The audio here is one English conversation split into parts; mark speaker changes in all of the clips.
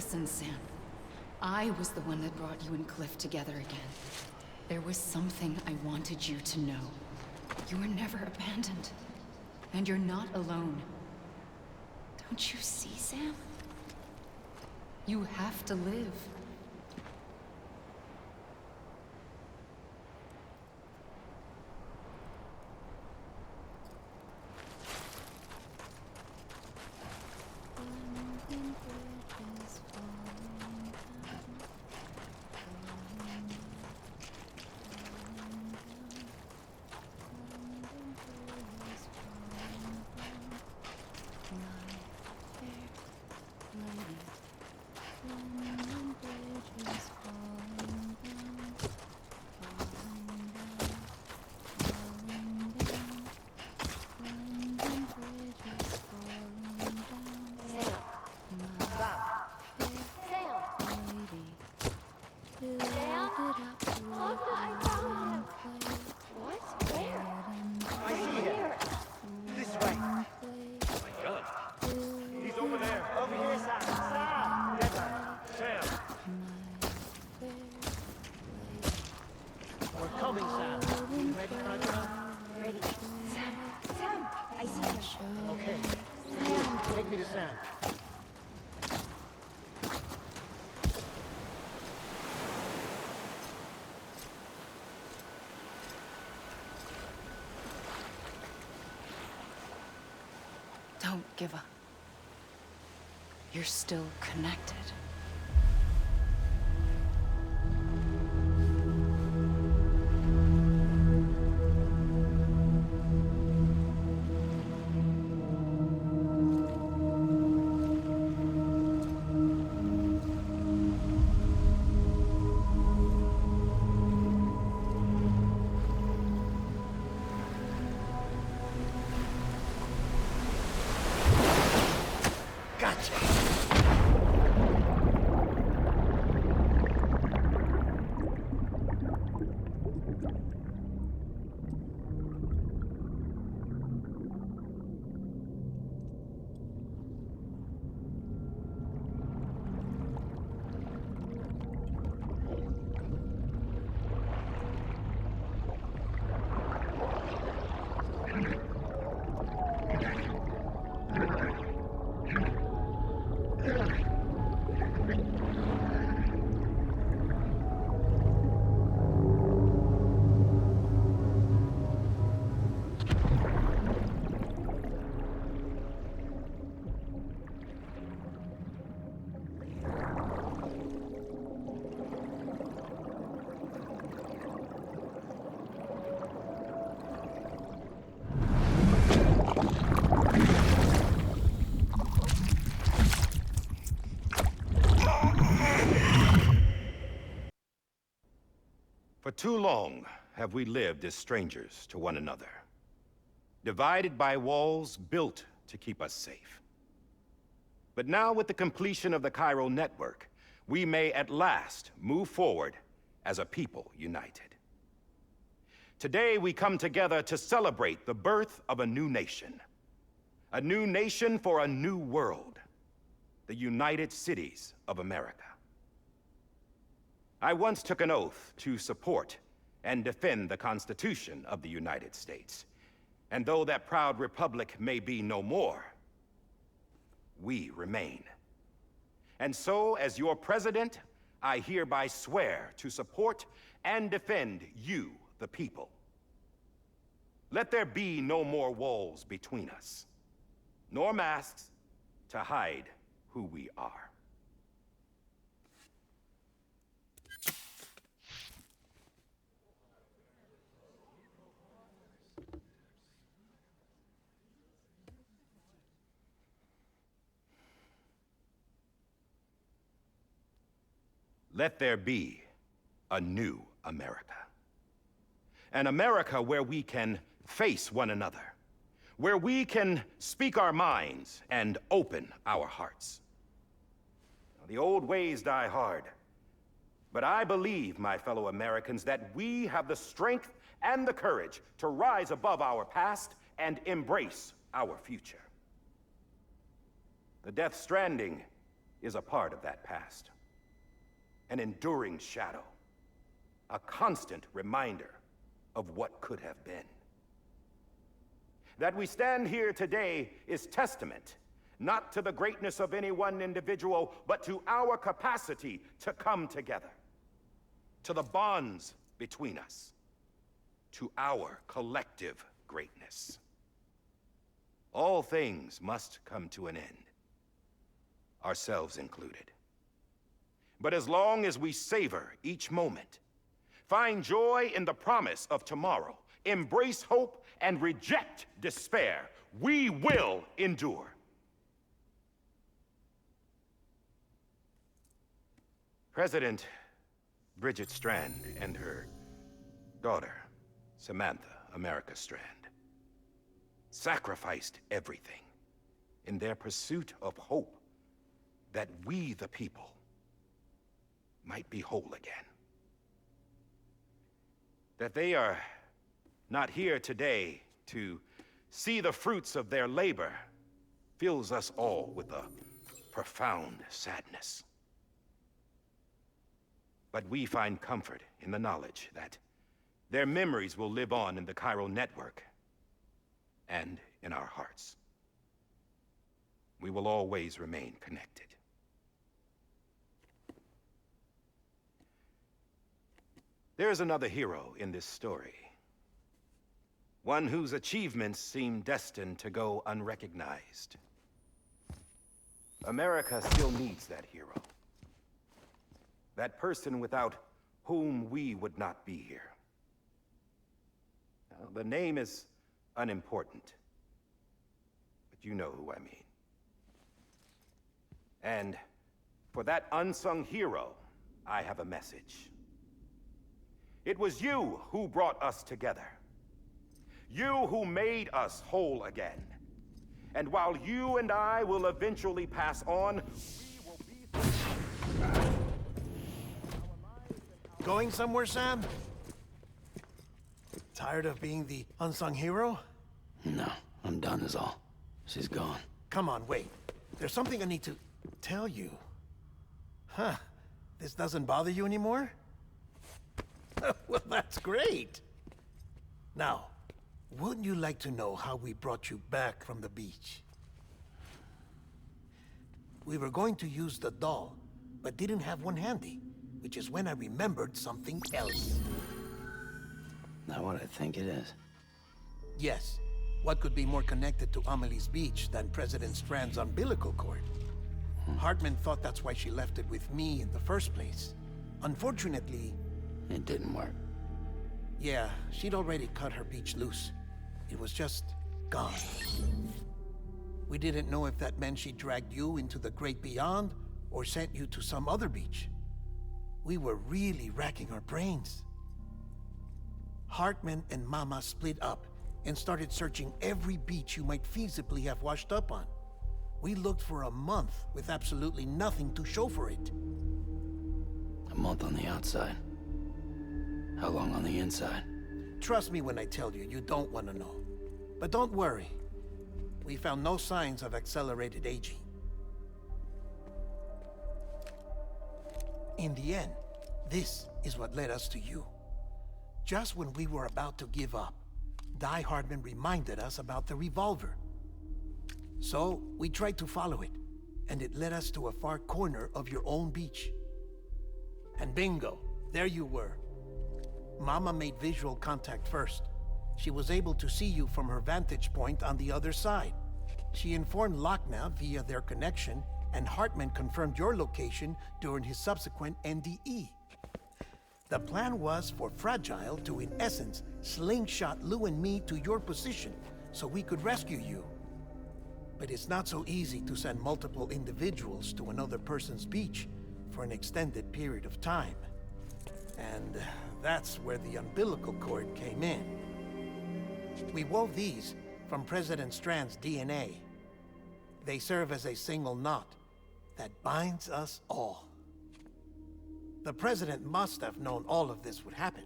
Speaker 1: Listen, Sam. I was the one that brought you and Cliff together again. There was something I wanted you to know. You were never abandoned. And you're not alone. Don't you see, Sam? You have to live. Don't give up. You're still connected.
Speaker 2: For too long have we lived as strangers to one another, divided by walls built to keep us safe. But now, with the completion of the Cairo network, we may at last move forward as a people united. Today, we come together to celebrate the birth of a new nation for a new world, the United Cities of America. I once took an oath to support and defend the Constitution of the United States. And though that proud republic may be no more, we remain. And so, as your president, I hereby swear to support and defend you, the people. Let there be no more walls between us, nor masks to hide who we are. Let there be a new America. An America where we can face one another, where we can speak our minds and open our hearts. Now, the old ways die hard, but I believe, my fellow Americans, that we have the strength and the courage to rise above our past and embrace our future. The Death Stranding is a part of that past. An enduring shadow. A constant reminder of what could have been. That we stand here today is testament, not to the greatness of any one individual, but to our capacity to come together. To the bonds between us. To our collective greatness. All things must come to an end, ourselves included. But as long as we savor each moment, find joy in the promise of tomorrow, embrace hope, and reject despair, we will endure. President Bridget Strand and her daughter, Samantha America Strand, sacrificed everything in their pursuit of hope that we, the people, might be whole again. That they are not here today to see the fruits of their labor fills us all with a profound sadness. But we find comfort in the knowledge that their memories will live on in the Chiral network and in our hearts. We will always remain connected. There is another hero in this story. One whose achievements seem destined to go unrecognized. America still needs that hero. That person without whom we would not be here. Now, the name is unimportant, but you know who I mean. And for that unsung hero, I have a message. It was you who brought us together. You who made us whole again. And while you and I will eventually pass on, we will be...
Speaker 3: Going somewhere, Sam? Tired of being the unsung hero?
Speaker 4: No, I'm done is all. She's gone.
Speaker 3: Come on, wait. There's something I need to tell you. Huh. This doesn't bother you anymore? Well, that's great. Now, wouldn't you like to know how we brought you back from the beach? We were going to use the doll, but didn't have one handy, which is when I remembered something else.
Speaker 4: Not what I think it is.
Speaker 3: Yes. What could be more connected to Amelie's beach than President Strand's umbilical cord? Hartman thought that's why she left it with me in the first place. Unfortunately...
Speaker 4: It didn't work.
Speaker 3: Yeah, she'd already cut her beach loose. It was just gone. We didn't know if that meant she dragged you into the great beyond, or sent you to some other beach. We were really racking our brains. Hartman and Mama split up and started searching every beach you might feasibly have washed up on. We looked for a month with absolutely nothing to show for it.
Speaker 4: A month on the outside. How long on the inside?
Speaker 3: Trust me when I tell you, you don't want to know. But don't worry. We found no signs of accelerated aging. In the end, this is what led us to you. Just when we were about to give up, Die Hardman reminded us about the revolver. So, we tried to follow it, and it led us to a far corner of your own beach. And bingo, there you were. Mama made visual contact first. She was able to see you from her vantage point on the other side. She informed Lochna via their connection, and Hartman confirmed your location during his subsequent NDE. The plan was for Fragile to, in essence, slingshot Lou and me to your position so we could rescue you. But it's not so easy to send multiple individuals to another person's beach for an extended period of time. And that's where the umbilical cord came in. We wove these from President Strand's DNA. They serve as a single knot that binds us all. The President must have known all of this would happen.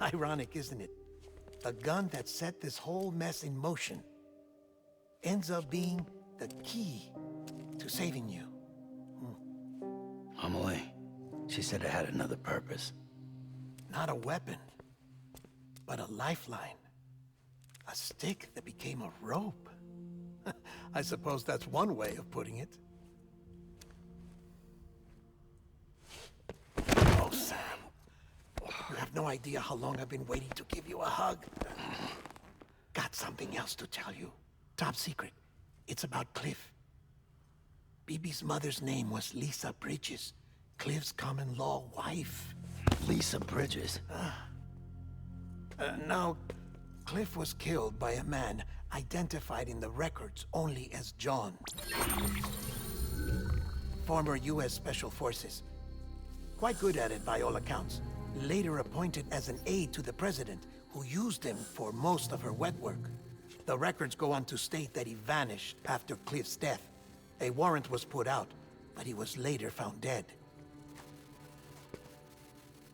Speaker 3: Ironic, isn't it? The gun that set this whole mess in motion ends up being the key to saving you.
Speaker 4: Amelie, she said it had another purpose.
Speaker 3: Not a weapon, but a lifeline. A stick that became a rope. I suppose that's one way of putting it. Oh, Sam. You have no idea how long I've been waiting to give you a hug. Got something else to tell you. Top secret. It's about Cliff. Bibi's mother's name was Lisa Bridges, Cliff's common-law wife.
Speaker 4: Lisa Bridges?
Speaker 3: Now, Cliff was killed by a man identified in the records only as John. Former U.S. Special Forces. Quite good at it by all accounts. Later appointed as an aide to the president, who used him for most of her wet work. The records go on to state that he vanished after Cliff's death. A warrant was put out, but he was later found dead.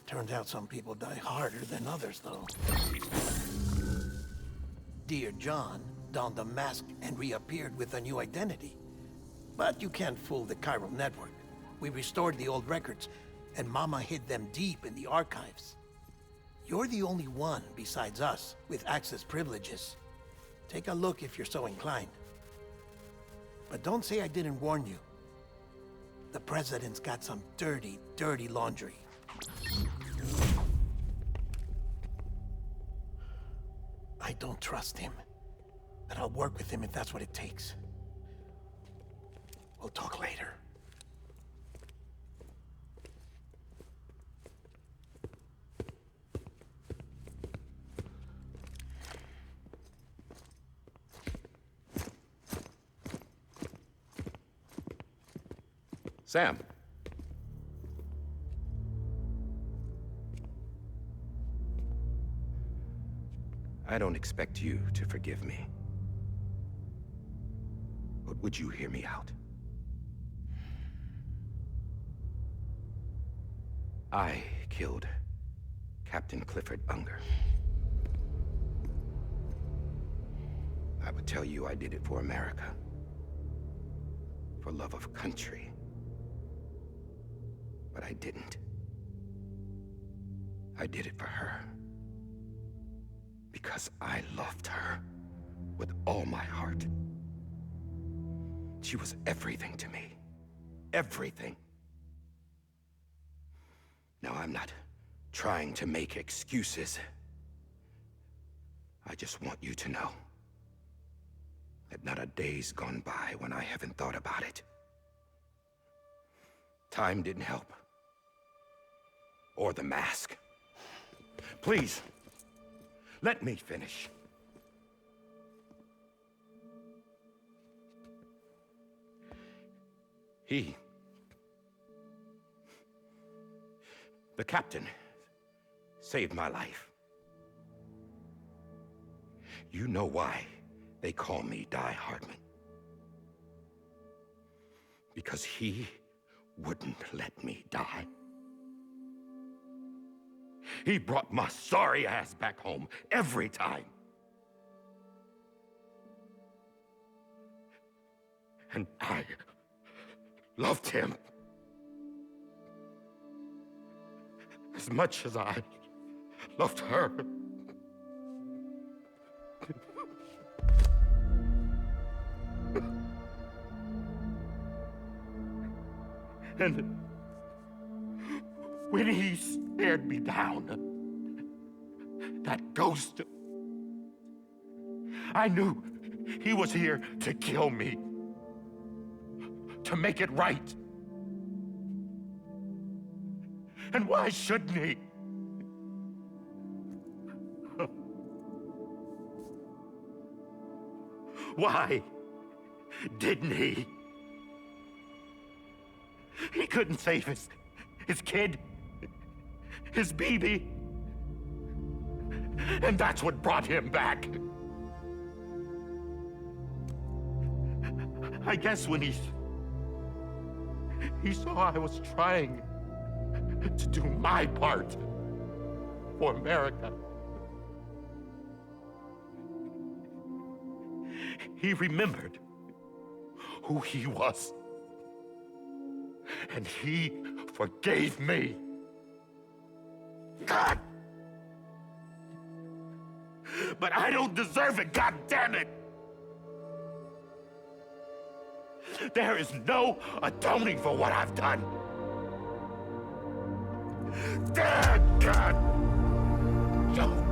Speaker 3: Turns out some people die harder than others, though. Dear John donned a mask and reappeared with a new identity. But you can't fool the chiral network. We restored the old records, and Mama hid them deep in the archives. You're the only one, besides us, with access privileges. Take a look if you're so inclined. But don't say I didn't warn you. The president's got some dirty, dirty laundry. I don't trust him, but I'll work with him if that's what it takes. We'll talk later.
Speaker 2: Sam. I don't expect you to forgive me. But would you hear me out? I killed Captain Clifford Unger. I would tell you I did it for America. For love of country. But I didn't. I did it for her. Because I loved her with all my heart. She was everything to me. Everything. Now, I'm not trying to make excuses. I just want you to know that not a day's gone by when I haven't thought about it. Time didn't help. Or the mask. Please, let me finish. The captain, saved my life. You know why they call me Die Hardman. Because he wouldn't let me die. He brought my sorry ass back home every time. And I loved him as much as I loved her. And when he stared me down, that ghost, I knew he was here to kill me, to make it right. And why shouldn't he? Why didn't he? He couldn't save his kid, his baby. And that's what brought him back. I guess when he saw I was trying to do my part for America, he remembered who he was.
Speaker 5: and he forgave me. God! But I don't deserve it, God damn it! There is no atoning for what I've done. Damn, God! No.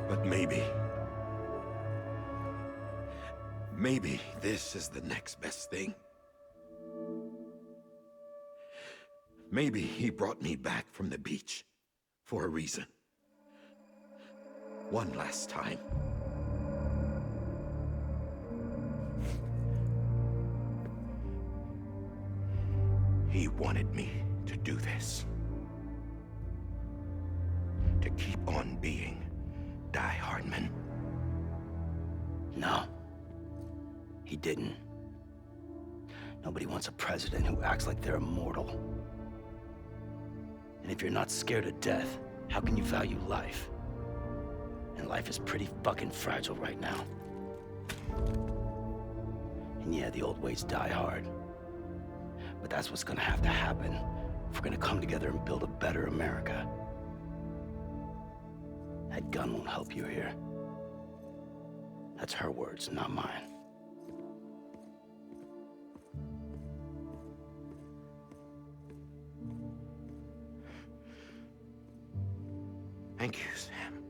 Speaker 2: But maybe this is the next best thing. Maybe he brought me back from the beach for a reason. One last time. He wanted me to do this. To keep on being Die Hardman.
Speaker 4: No. He didn't. Nobody wants a president who acts like they're immortal. And if you're not scared of death, how can you value life? And life is pretty fucking fragile right now. And yeah, the old ways die hard. But that's what's gonna have to happen if we're gonna come together and build a better America. That gun won't help you here. That's her words, not mine.
Speaker 2: Thank you, Sam.